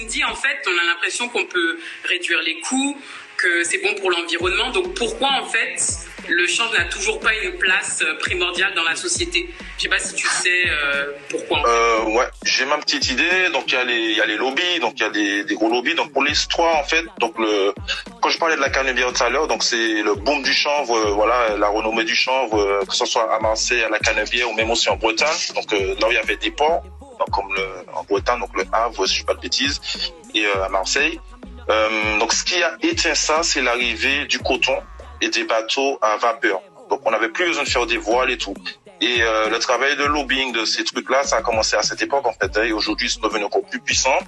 dis, en fait, on a l'impression qu'on peut réduire les coûts, que c'est bon pour l'environnement. Donc pourquoi, en fait, le change n'a toujours pas une place primordiale dans la société? Je sais pas si tu sais pourquoi. Ouais, j'ai ma petite idée. Donc il y a les lobbies, donc il y a des gros lobbies. Donc pour l'histoire, en fait, donc quand je parlais de la canebière tout à l'heure, donc c'est le boom du chanvre, voilà, la renommée du chanvre, que ce soit à Marseille, à la canebière ou même aussi en Bretagne. Donc là où il y avait des ports, donc comme en Bretagne, donc le Havre, si je dis pas de bêtises, et à Marseille. Donc ce qui a éteint ça, c'est l'arrivée du coton et des bateaux à vapeur. Donc on n'avait plus besoin de faire des voiles et tout. Et le travail de lobbying de ces trucs-là, ça a commencé à cette époque en fait. Et aujourd'hui, ils sont devenus encore plus puissants.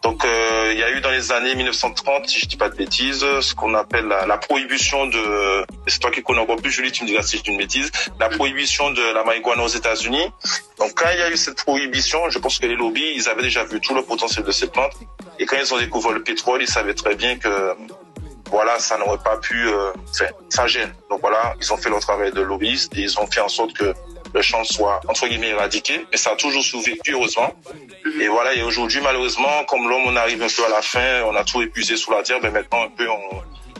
Donc il y a eu dans les années 1930, si je dis pas de bêtises, ce qu'on appelle la prohibition de... C'est toi qui connais encore plus, Julie, tu me diras si je dis une bêtise. La prohibition de la marijuana aux États-Unis. Donc quand il y a eu cette prohibition, je pense que les lobbies, ils avaient déjà vu tout le potentiel de ces plantes. Et quand ils ont découvert le pétrole, ils savaient très bien que voilà, ça n'aurait pas pu... ça gêne. Donc voilà, ils ont fait leur travail de lobbyiste et ils ont fait en sorte que le chanvre soit, entre guillemets, éradiqué. Mais ça a toujours survécu, heureusement. Et voilà, et aujourd'hui, malheureusement, comme l'homme, on arrive un peu à la fin, on a tout épuisé sous la terre, mais maintenant, un peu,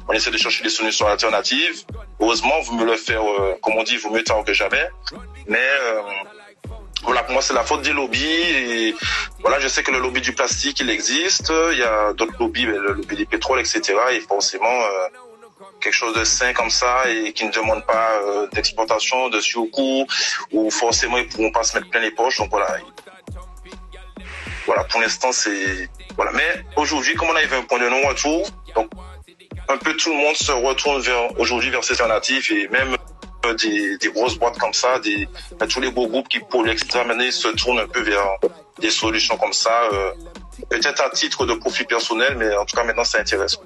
on essaie de chercher des solutions alternatives. Heureusement, vous me le faire, comme on dit, vous mieux tard que jamais. Mais... voilà, pour moi, c'est la faute des lobbies. Et voilà, je sais que le lobby du plastique, il existe. Il y a d'autres lobbies, le lobby des pétroles, etc. Et forcément, quelque chose de sain comme ça et qui ne demande pas d'exportation, de surcoût, ou forcément, ils pourront pas se mettre plein les poches. Donc voilà. Voilà, pour l'instant, c'est... Voilà. Mais aujourd'hui, comme on arrive à un point de non-retour, donc un peu tout le monde se retourne aujourd'hui vers ces alternatives et même... des grosses boîtes comme ça, tous les gros groupes qui polluent, etc. Maintenant, ils se tournent un peu vers des solutions comme ça, peut-être à titre de profit personnel, mais en tout cas, maintenant, ça intéresse.